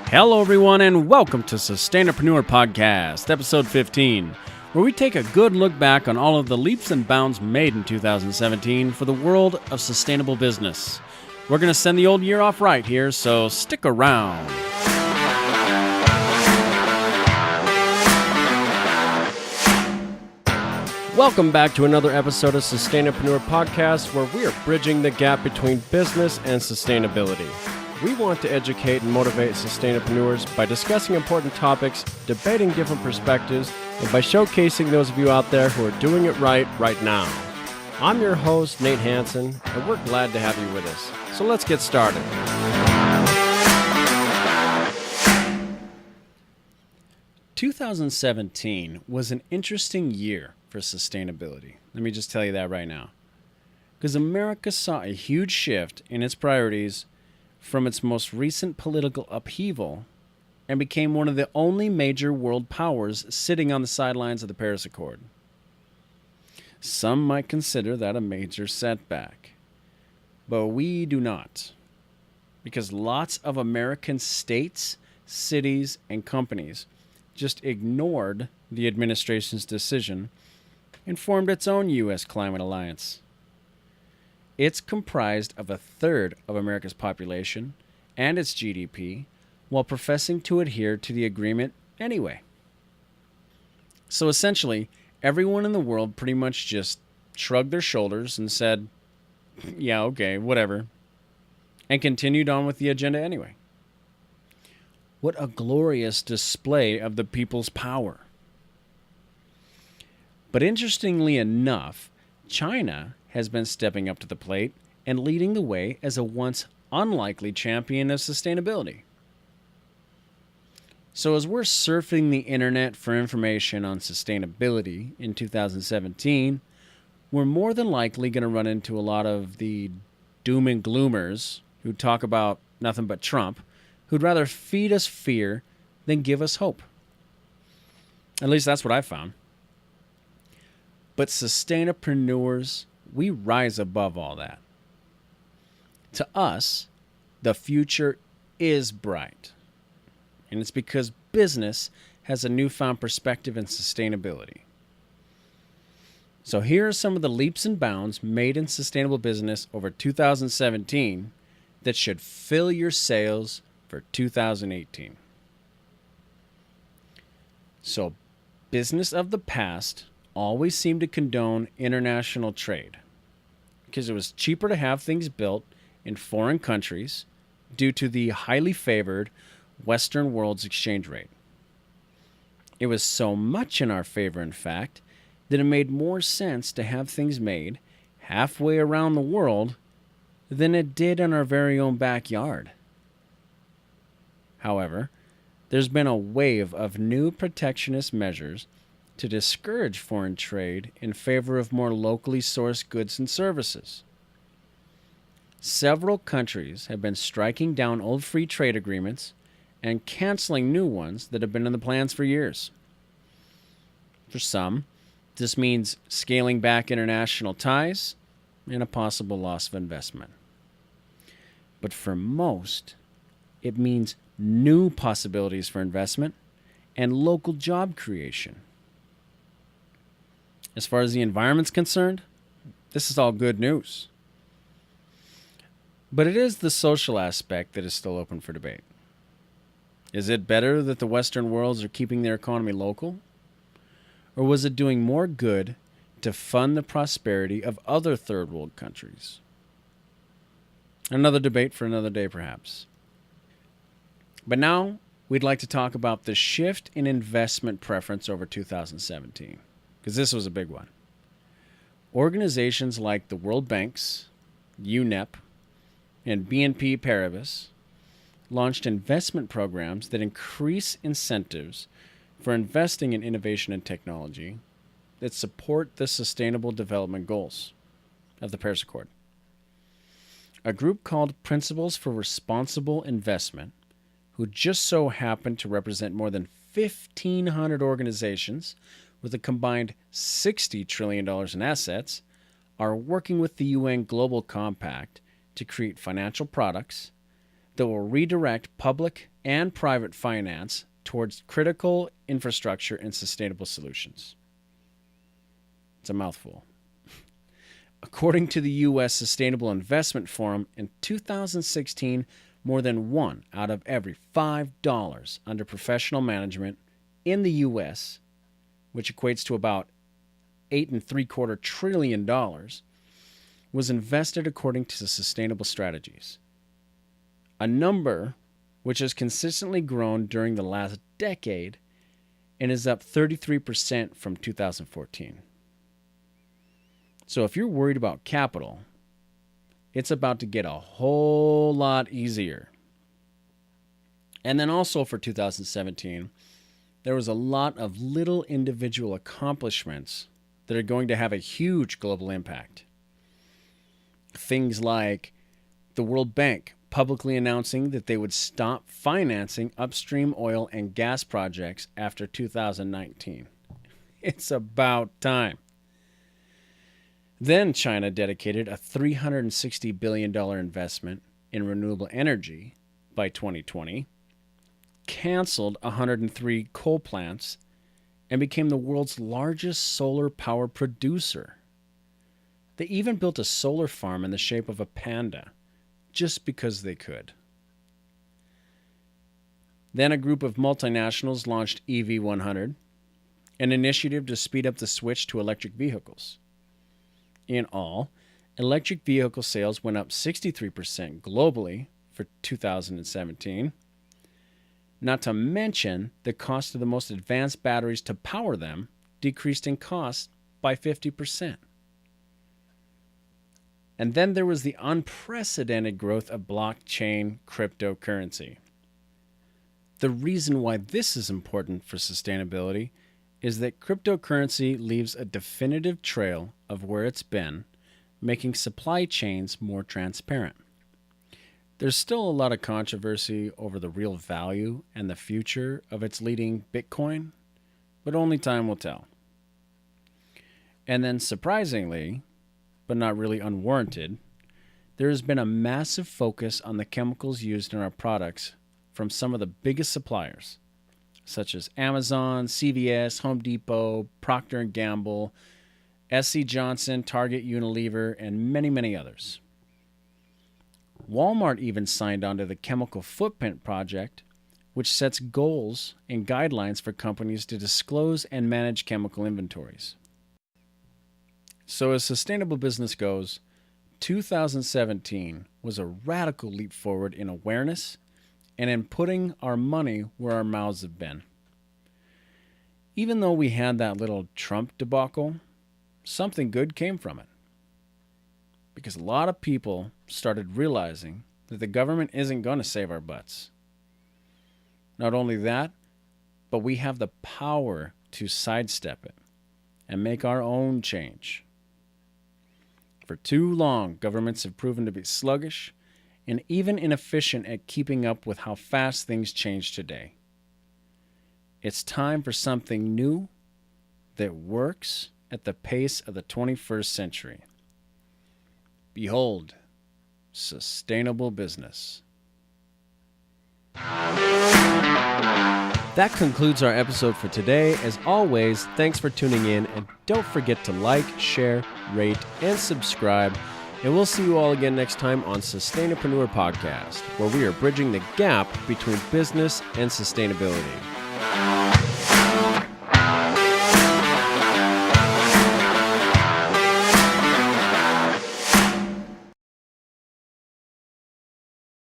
Hello, everyone, and welcome to Sustainapreneur Podcast, episode 15, where we take a good look back on all of the leaps and bounds made in 2017 for the world of sustainable business. We're going to send the old year off right here, so stick around. Welcome back to another episode of Sustainapreneur Podcast, where we are bridging the gap between business and sustainability. We want to educate and motivate sustainapreneurs by discussing important topics, debating different perspectives, and by showcasing those of you out there who are doing it right now. I'm your host, Nate Hansen, and we're glad to have you with us. So let's get started. "2017 was an interesting year for sustainability. Let me just tell you that right now. Because America saw a huge shift in its priorities from its most recent political upheaval and became one of the only major world powers sitting on the sidelines of the Paris Accord. Some might consider that a major setback, but we do not, because lots of American states, cities, and companies just ignored the administration's decision and formed its own U.S. Climate Alliance. It's comprised of a third of America's population and its GDP, while professing to adhere to the agreement anyway. So essentially, everyone in the world pretty much just shrugged their shoulders and said, yeah, okay, whatever, and continued on with the agenda anyway. What a glorious display of the people's power. But interestingly enough, China has been stepping up to the plate and leading the way as a once unlikely champion of sustainability. So as we're surfing the internet for information on sustainability in 2017, we're more than likely going to run into a lot of the doom and gloomers who talk about nothing but Trump, who'd rather feed us fear than give us hope. At least that's what I found. But sustainapreneurs, we rise above all that. To us, the future is bright. And it's because business has a newfound perspective in sustainability. So here are some of the leaps and bounds made in sustainable business over 2017 that should fill your sails for 2018. So, business of the past always seemed to condone international trade because it was cheaper to have things built in foreign countries due to the highly favored Western world's exchange rate. It was so much in our favor, in fact, that it made more sense to have things made halfway around the world than it did in our very own backyard. However, there's been a wave of new protectionist measures to discourage foreign trade in favor of more locally sourced goods and services. Several countries have been striking down old free trade agreements and canceling new ones that have been in the plans for years. For some, this means scaling back international ties and a possible loss of investment. But for most, it means new possibilities for investment and local job creation. As far as the environment's concerned, this is all good news. But it is the social aspect that is still open for debate. Is it better that the Western worlds are keeping their economy local? Or was it doing more good to fund the prosperity of other third world countries? Another debate for another day, perhaps. But now, we'd like to talk about the shift in investment preference over 2017. Because this was a big one. Organizations like the World Banks, UNEP, and BNP Paribas launched investment programs that increase incentives for investing in innovation and technology that support the Sustainable Development Goals of the Paris Accord. A group called Principles for Responsible Investment, who just so happened to represent more than 1,500 organizations with a combined $60 trillion in assets, are working with the UN Global Compact to create financial products that will redirect public and private finance towards critical infrastructure and sustainable solutions. It's a mouthful. According to the U.S. Sustainable Investment Forum, in 2016, more than 1 out of every $5 under professional management in the U.S., which equates to about $8.75 trillion, was invested according to sustainable strategies. A number which has consistently grown during the last decade and is up 33% from 2014. So if you're worried about capital, it's about to get a whole lot easier. And then also for 2017, there was a lot of little individual accomplishments that are going to have a huge global impact. Things like the World Bank publicly announcing that they would stop financing upstream oil and gas projects after 2019. It's about time. Then China dedicated a $360 billion investment in renewable energy by 2020, canceled 103 coal plants, and became the world's largest solar power producer. They even built a solar farm in the shape of a panda, just because they could. Then a group of multinationals launched EV100, an initiative to speed up the switch to electric vehicles. In all, electric vehicle sales went up 63% globally for 2017. Not to mention, the cost of the most advanced batteries to power them decreased in cost by 50%. And then there was the unprecedented growth of blockchain cryptocurrency. The reason why this is important for sustainability is that cryptocurrency leaves a definitive trail of where it's been, making supply chains more transparent. There's still a lot of controversy over the real value and the future of its leading Bitcoin, but only time will tell. And then surprisingly, but not really unwarranted, there has been a massive focus on the chemicals used in our products from some of the biggest suppliers, such as Amazon, CVS, Home Depot, Procter & Gamble, SC Johnson, Target, Unilever, and many, many others. Walmart even signed on to the Chemical Footprint Project, which sets goals and guidelines for companies to disclose and manage chemical inventories. So as sustainable business goes, 2017 was a radical leap forward in awareness and in putting our money where our mouths have been. Even though we had that little Trump debacle, something good came from it. Because a lot of people started realizing that the government isn't going to save our butts. Not only that, but we have the power to sidestep it and make our own change. For too long, governments have proven to be sluggish and even inefficient at keeping up with how fast things change today. It's time for something new that works at the pace of the 21st century. Behold, sustainable business. That concludes our episode for today. As always, thanks for tuning in, and don't forget to like, share, rate, and subscribe. And we'll see you all again next time on Sustainapreneur Podcast, where we are bridging the gap between business and sustainability.